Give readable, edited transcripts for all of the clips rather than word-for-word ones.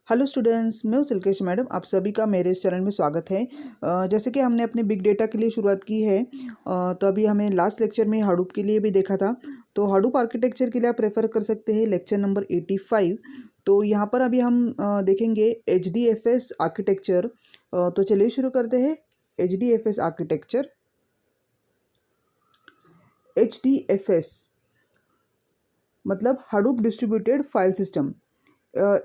Hello students, मैं हूं सिल्केश madam. आप सभी का मेरे इस चैनल में स्वागत है। जैसे कि हमने अपने बिग डेटा के लिए शुरुआत की है, तो अभी हमें लास्ट लेक्चर में हडूप के लिए भी देखा था। तो हडूप आर्किटेक्चर के लिए आप रेफ़र कर सकते हैं लेक्चर नंबर 85। तो यहाँ पर अभी हम देखेंगे HDFS आर्किटेक्चर। तो चलिए शुरू करते हैं। HDFS architecture. HDFS मतलब Hadoop distributed file system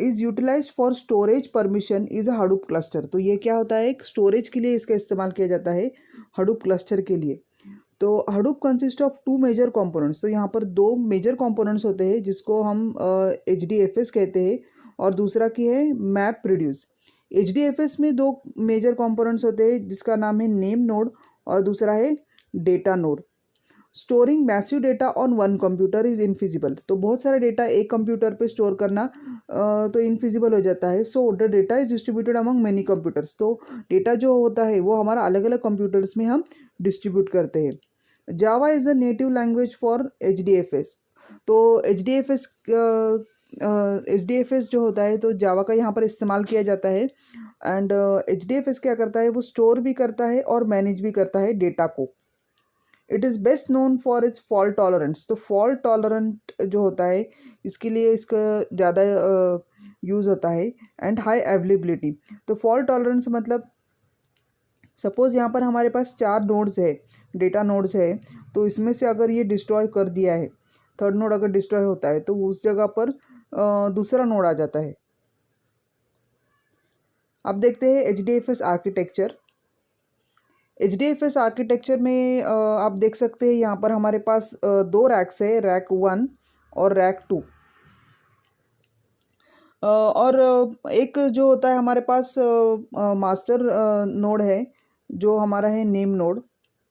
is utilized for storage permission is a Hadoop cluster. तो ये क्या होता है, एक स्टोरेज के लिए इसका इस्तेमाल किया जाता है हडूप क्लस्टर के लिए। तो Hadoop consist of two major components. तो यहाँ पर दो मेजर कंपोनेंट्स होते हैं जिसको हम HDFS कहते हैं, और दूसरा की है मैप रिड्यूस। HDFS में दो मेजर कंपोनेंट्स होते हैं जिसका नाम है नेम नोड और दूसरा है data node. Storing massive data on one computer is infeasible. तो बहुत सारा डेटा एक कंप्यूटर पे स्टोर करना तो इनफिजिबल हो जाता है। So the data is distributed among many computers. तो डेटा जो होता है वो हमारा अलग अलग कंप्यूटर्स में हम डिस्ट्रीब्यूट करते हैं। जावा is the native language for HDFS। तो HDFS जो होता है तो जावा का यहाँ पर इस्तेमाल किया जाता है। एंड HDFS क्या करता है, वो स्टोर भी करता है और मैनेज भी करता है डेटा को। It is best known for its fault tolerance. तो फॉल्ट टॉलरेंट जो होता है इसके लिए इसका ज़्यादा यूज़ होता है। And high availability. तो फॉल्ट टॉलरेंस मतलब सपोज़ यहाँ पर हमारे पास 4 नोड्स है, डेटा नोड्स है। तो इसमें से अगर ये डिस्ट्रॉय कर दिया है, थर्ड नोड अगर डिस्ट्रॉय होता है तो उस जगह पर दूसरा नोड आ जाता है। अब देखते हैं HDFS आर्किटेक्चर। HDFS आर्किटेक्चर में आप देख सकते हैं यहाँ पर हमारे पास दो रैक्स है, रैक 1 और रैक 2। और एक जो होता है हमारे पास मास्टर नोड है जो हमारा है नेम नोड।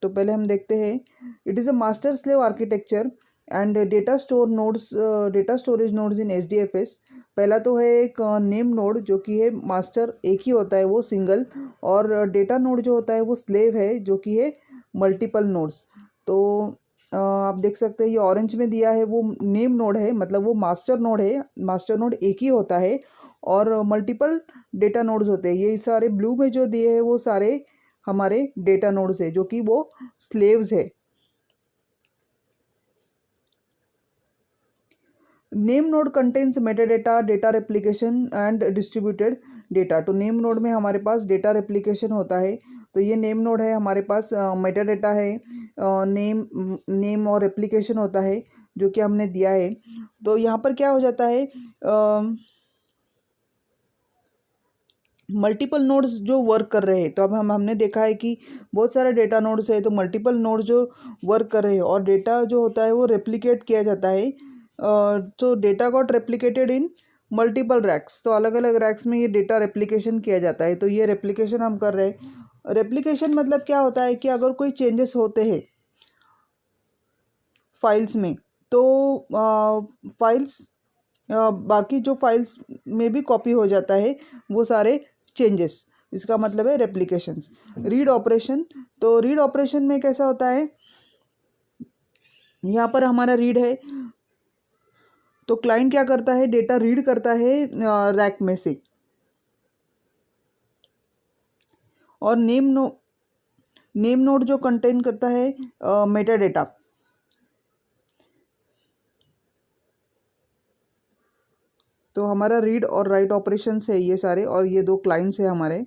तो पहले हम देखते हैं, it is a master slave architecture and data storage nodes in HDFS। पहला तो है एक नेम नोड जो कि है मास्टर, एक ही होता है वो सिंगल, और डेटा नोड जो होता है वो स्लेव है जो कि है मल्टीपल नोड्स। तो आप देख सकते हैं ये ऑरेंज में दिया है वो नेम नोड है, मतलब वो मास्टर नोड है। मास्टर नोड एक ही होता है और मल्टीपल डेटा नोड्स होते हैं। ये सारे ब्लू में जो दिए हैं वो सारे हमारे डेटा नोड्स है जो कि वो स्लेव्स है। Name node contains metadata, data replication and distributed data. तो नेम नोड में हमारे पास डेटा रेप्लिकेशन होता है। तो ये नेम नोड है, हमारे पास मेटाडेटा है, नेम और रेप्लिकेशन होता है जो कि हमने दिया है। तो यहाँ पर क्या हो जाता है, मल्टीपल नोड्स जो वर्क कर रहे हैं। तो अब हमने देखा है कि बहुत सारे डेटा नोड्स है, तो मल्टीपल नोड्स जो वर्क कर रहे हैं और डेटा जो होता है वो रेप्लिकेट किया जाता है। तो data got replicated in multiple racks. तो अलग अलग रैक्स में ये डेटा रेप्लिकेशन किया जाता है। तो ये रेप्लिकेशन हम कर रहे हैं। रेप्लिकेशन मतलब क्या होता है कि अगर कोई चेंजेस होते हैं फाइल्स में, तो फाइल्स बाकी जो फाइल्स में भी कॉपी हो जाता है वो सारे चेंजेस। इसका मतलब है रेप्लिकेशंस। Read operation. तो रीड ऑपरेशन में कैसा होता है, यहाँ पर हमारा रीड है तो क्लाइंट क्या करता है, डेटा रीड करता है रैक में से। और नेम नोड जो कंटेन करता है मेटा डेटा। तो हमारा रीड और राइट ऑपरेशंस है ये सारे, और ये दो क्लाइंट्स है हमारे।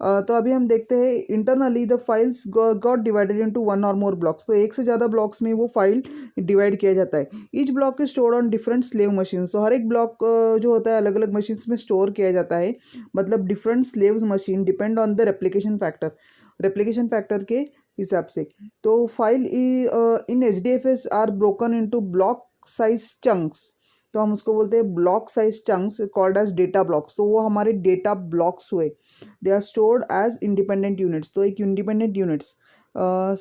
तो अभी हम देखते हैं internally the files got divided into one और मोर ब्लॉक्स। तो एक से ज़्यादा ब्लॉक्स में वो फाइल डिवाइड किया जाता है। Each block is stored on different slave machines. तो हर एक ब्लॉक जो होता है अलग अलग मशीन्स में स्टोर किया जाता है, मतलब different slaves machine depend on the replication factor के हिसाब से। तो file in HDFS are broken into block size chunks. तो हम उसको बोलते हैं block size chunks called as data blocks. तो वो हमारे डेटा ब्लॉक्स हुए। They are stored as independent units. तो एक इंडिपेंडेंट यूनिट्स।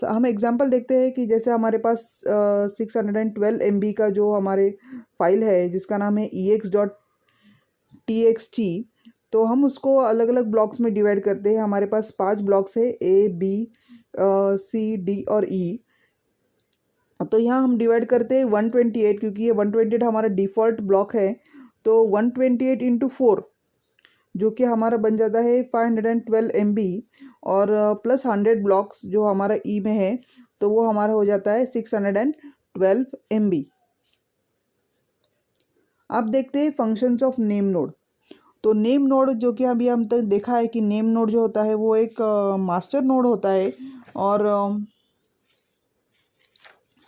हम एग्जांपल देखते हैं कि जैसे हमारे पास 612 MB का जो हमारे फाइल है जिसका नाम है ex.txt। तो हम उसको अलग अलग ब्लॉक्स में डिवाइड करते हैं। हमारे पास 5 ब्लॉक्स है, A, B, C, D और E। तो यहाँ हम डिवाइड करते हैं 128, क्योंकि ये 128 हमारा डिफ़ॉल्ट ब्लॉक है। तो 128 इंटू 4 जो कि हमारा बन जाता है 512 MB, और प्लस 100 ब्लॉक्स जो हमारा ई में है तो वो हमारा हो जाता है 612 MB। अब देखते हैं फंक्शंस ऑफ नेम नोड। तो नेम नोड जो कि अभी हम तक देखा है कि नेम नोड जो होता है वो एक मास्टर नोड होता है, और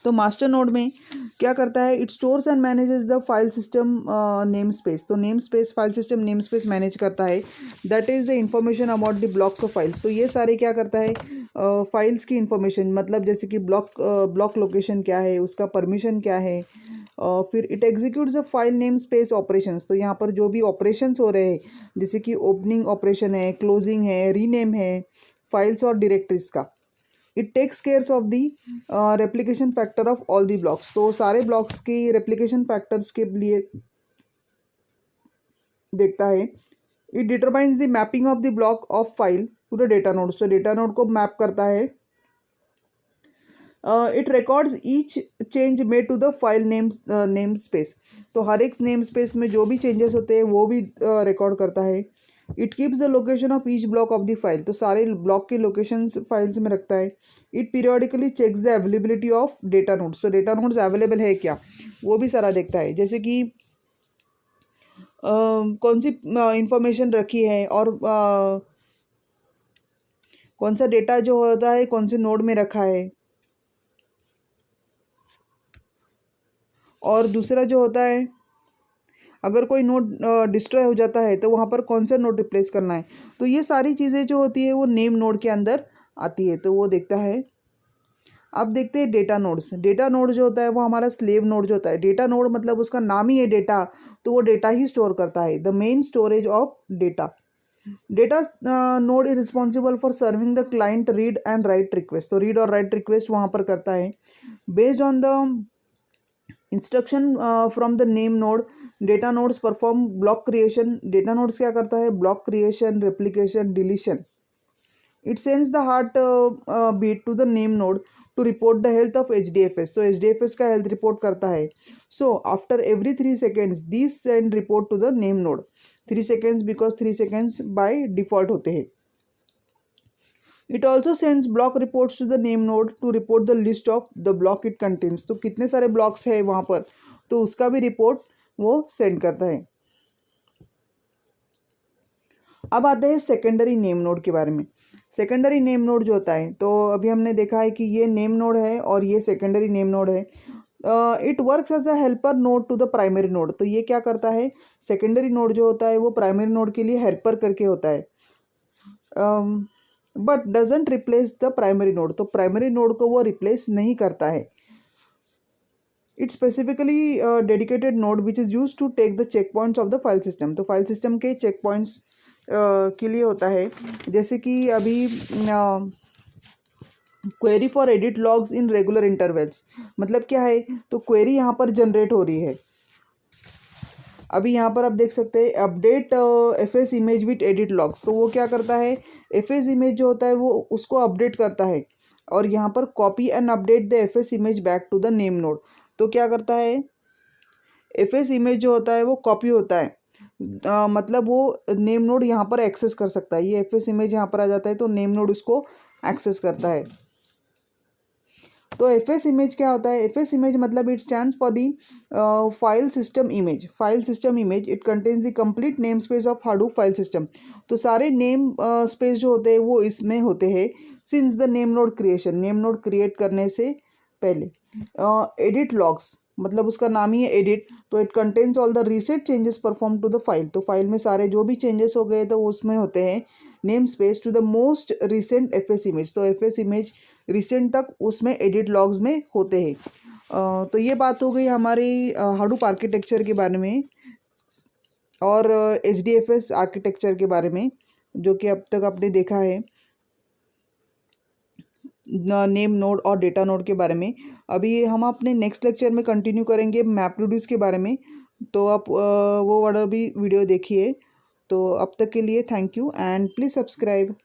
तो मास्टर नोड में क्या करता है, it stores and manages the file system name space. तो name space file system name space manage करता है, that is the information about the blocks of files. तो ये सारे क्या करता है, फाइल्स की इंफॉर्मेशन, मतलब जैसे कि ब्लॉक लोकेशन क्या है, उसका परमिशन क्या है, फिर it executes the file name space operations. तो यहाँ पर जो भी ऑपरेशंस हो रहे हैं, जैसे कि ओपनिंग ऑपरेशन है, क्लोजिंग है, रीनेम है फाइल्स और डायरेक्टरीज का, it takes cares of the replication factor of all the blocks. तो सारे ब्लॉक्स की रेप्लिकेशन फैक्टर्स के लिए देखता है। It determines the mapping of the block of file to the data node. तो डेटा नोड को मैप करता है। It records each change made to the file name space. तो हर एक नेम स्पेस में जो भी चेंजेस होते हैं वो भी रिकॉर्ड करता है। It keeps the location of each block of the file. तो सारे ब्लॉक के लोकेशंस फाइल्स में रखता है। It periodically checks the availability of data nodes. तो डेटा नोड्स अवेलेबल है क्या वो भी सारा देखता है, जैसे कि कौन सी इंफॉर्मेशन रखी है, और कौन सा डेटा जो होता है कौन से नोड में रखा है, और दूसरा जो होता है अगर कोई नोड डिस्ट्रॉय हो जाता है तो वहाँ पर कौन सा नोड रिप्लेस करना है। तो ये सारी चीज़ें जो होती है वो नेम नोड के अंदर आती है, तो वो देखता है। अब देखते हैं डेटा नोड्स। डेटा नोड जो होता है वो हमारा स्लेव नोड जो होता है। डेटा नोड मतलब उसका नाम ही है डेटा, तो वो डेटा ही स्टोर करता है, the main storage of data. Data node is responsible for serving the client read and write request. तो रीड और राइट रिक्वेस्ट वहाँ पर करता है। Based on the instruction from the name node, data nodes perform block creation. Data nodes क्या करता है, block creation, replication, deletion. It sends the heart beat to the name node to report the health of HDFS। तो HDFS का health report करता है। So after every 3 seconds this send report to the name node. 3 seconds because 3 seconds by default होते हैं। It also sends block reports to the name node to report the list of the block it contains. तो कितने सारे blocks है वहाँ पर, तो उसका भी रिपोर्ट वो सेंड करता है। अब आते हैं सेकेंडरी नेम नोड के बारे में। सेकेंडरी नेम नोड जो होता है, तो अभी हमने देखा है कि ये नेम नोड है और ये सेकेंडरी नेम नोड है। It works as a helper node to the primary node. तो ये क्या करता है, सेकेंडरी नोड जो होता है वो प्राइमरी नोड के लिए हेल्पर करके होता है, but doesn't replace the primary node. तो प्राइमरी नोड को वो रिप्लेस नहीं करता है। It specifically dedicated node which is use to take the check points of the file system. तो फाइल सिस्टम के चेक पॉइंट्स के लिए होता है, जैसे कि अभी query for edit logs in regular intervals. मतलब क्या है, तो क्वेरी यहाँ पर जनरेट हो रही है। अभी यहाँ पर आप देख सकते हैं update FS image with edit logs. तो वो क्या करता है, FS इमेज जो होता है वो उसको अपडेट करता है, और यहाँ पर copy and update the FS image back to the name node. तो क्या करता है, FS इमेज जो होता है वो कॉपी होता है, मतलब वो नेम नोड यहाँ पर एक्सेस कर सकता है। ये FS इमेज यहाँ पर आ जाता है तो नेम नोड उसको एक्सेस करता है। तो FS इमेज क्या होता है, FS इमेज मतलब it stands for the file system image. File system image it contains the complete name space of Hadoop file system. तो सारे नेम स्पेस जो होते हैं वो इसमें होते हैं since the name node creation, name node create करने से पहले। एडिट लॉग्स मतलब उसका नाम ही है एडिट, तो it contains all the recent changes perform to the file. तो फाइल में सारे जो भी चेंजेस हो गए तो उसमें होते हैं name space to the most recent FS image. तो FS इमेज रिसेंट तक उसमें एडिट लॉग्स में होते हैं। तो ये बात हो गई हमारी हाडूप आर्किटेक्चर के बारे में और HDFS आर्किटेक्चर के बारे में, जो कि अब तक आपने देखा है नेम नोड और डेटा नोड के बारे में। अभी हम अपने नेक्स्ट लेक्चर में कंटिन्यू करेंगे मैप रिड्यूस के बारे में, तो आप वो वाला भी वीडियो देखिए। तो अब तक के लिए thank you and please subscribe.